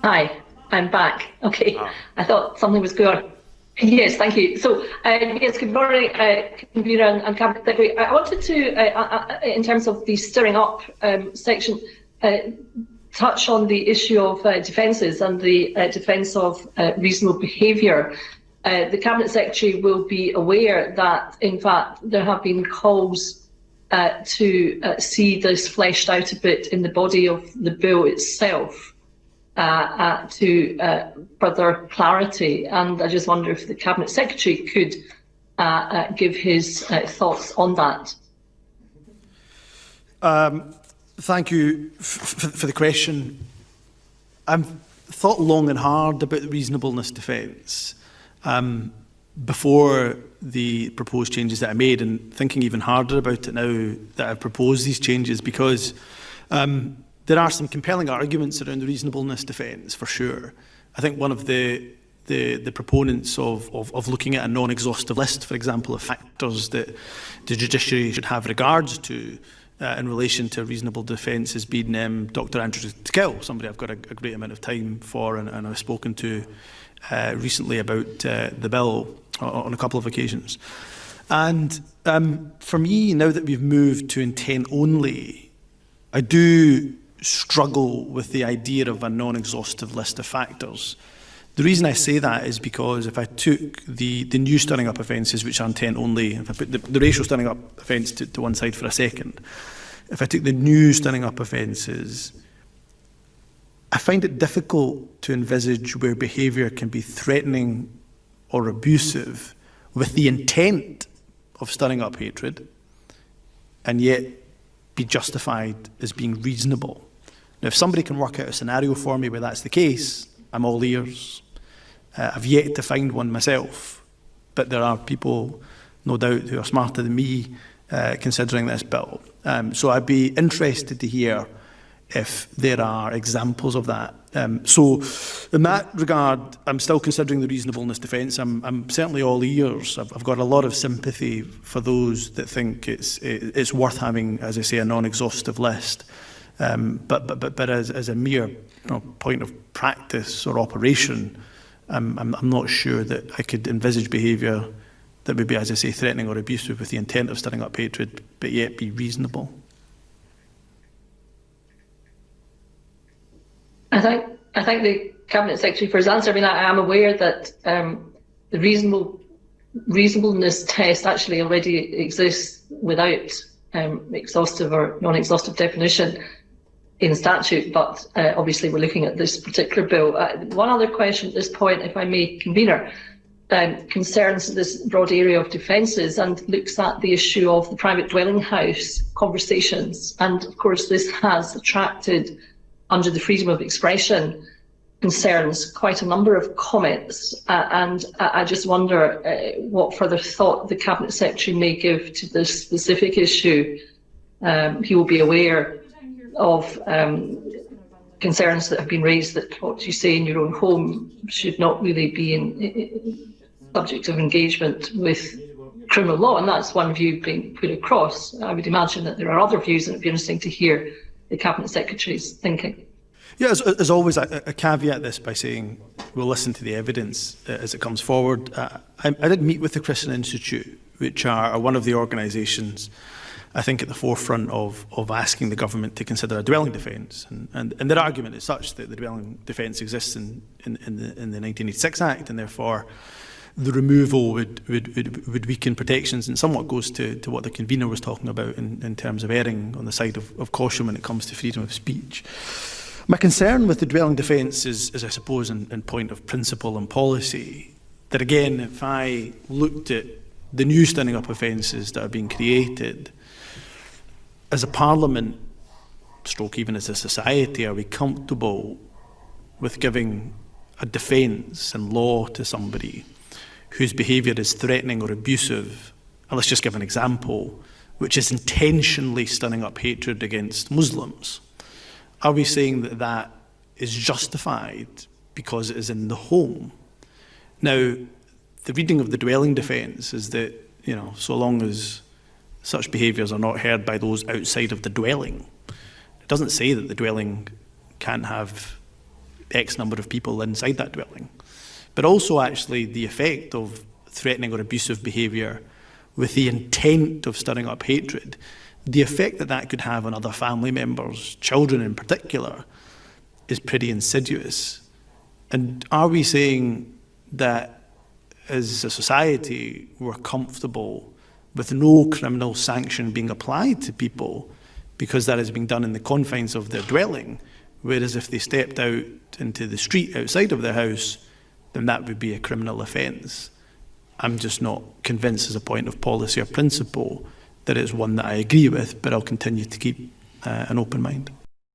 Hi, I'm back. Okay, I thought something was going on. Yes, thank you. So, yes, good morning, Convener and Cabinet Secretary. I wanted to, in terms of the stirring up section, touch on the issue of defences and the defence of reasonable behaviour. The Cabinet Secretary will be aware that, in fact, there have been calls to see this fleshed out a bit in the body of the bill itself. To further clarity, and I just wonder if the Cabinet Secretary could give his thoughts on that. Thank you for the question. I've thought long and hard about the reasonableness defence before the proposed changes that I made, and thinking even harder about it now that I've proposed these changes, because there are some compelling arguments around the reasonableness defence, for sure. I think one of the proponents of looking at a non-exhaustive list, for example, of factors that the judiciary should have regards to in relation to reasonable defence has been Dr. Andrew Tickell, somebody I've got a great amount of time for, and I've spoken to recently about the bill on a couple of occasions. And for me, now that we've moved to intent only, I do struggle with the idea of a non-exhaustive list of factors. The reason I say that is because if I took the new stirring up offences, which are intent only, if I put the racial stirring up offence to one side for a second, if I took the new stirring up offences, I find it difficult to envisage where behaviour can be threatening or abusive with the intent of stirring up hatred and yet be justified as being reasonable. Now, if somebody can work out a scenario for me where that's the case, I'm all ears. I've yet to find one myself, but there are people, no doubt, who are smarter than me considering this bill. So I'd be interested to hear if there are examples of that. So in that regard, I'm still considering the reasonableness defence. I'm certainly all ears. I've got a lot of sympathy for those that think it's worth having, as I say, a non-exhaustive list. But as a mere point of practice or operation, I'm not sure that I could envisage behaviour that would be, as I say, threatening or abusive with the intent of stirring up hatred, but yet be reasonable. I thank the Cabinet Secretary for his answer. I mean, I am aware that the reasonableness test actually already exists without exhaustive or non-exhaustive definition in statute, but obviously we're looking at this particular bill. One other question at this point, if I may, Convener, concerns this broad area of defences and looks at the issue of the private dwelling house conversations. And of course, this has attracted, under the freedom of expression concerns, quite a number of comments. And I just wonder what further thought the Cabinet Secretary may give to this specific issue. He will be aware of concerns that have been raised that what you say in your own home should not really be in subject of engagement with criminal law, and that's one view being put across. I would imagine that there are other views, and it would be interesting to hear the Cabinet Secretary's thinking. Yeah, as always, I caveat this by saying we'll listen to the evidence as it comes forward. I did meet with the Christian Institute, which are one of the organisations, I think, at the forefront of asking the government to consider a dwelling defence. And their argument is such that the dwelling defence exists in the 1986 Act, and therefore the removal would weaken protections, and somewhat goes to what the convener was talking about in terms of erring on the side of caution when it comes to freedom of speech. My concern with the dwelling defence is I suppose, in point of principle and policy, that again, if I looked at the new standing up offences that are being created, as a parliament, stroke even as a society, are we comfortable with giving a defence and law to somebody whose behaviour is threatening or abusive? And let's just give an example, which is intentionally stirring up hatred against Muslims. Are we saying that that is justified because it is in the home? Now, the reading of the dwelling defence is that, so long as such behaviours are not heard by those outside of the dwelling, it doesn't say that the dwelling can't have X number of people inside that dwelling. But also actually the effect of threatening or abusive behaviour with the intent of stirring up hatred, the effect that that could have on other family members, children in particular, is pretty insidious. And are we saying that as a society we're comfortable with no criminal sanction being applied to people because that is being done in the confines of their dwelling, whereas if they stepped out into the street outside of their house, then that would be a criminal offence? I'm just not convinced as a point of policy or principle that it's one that I agree with, but I'll continue to keep an open mind.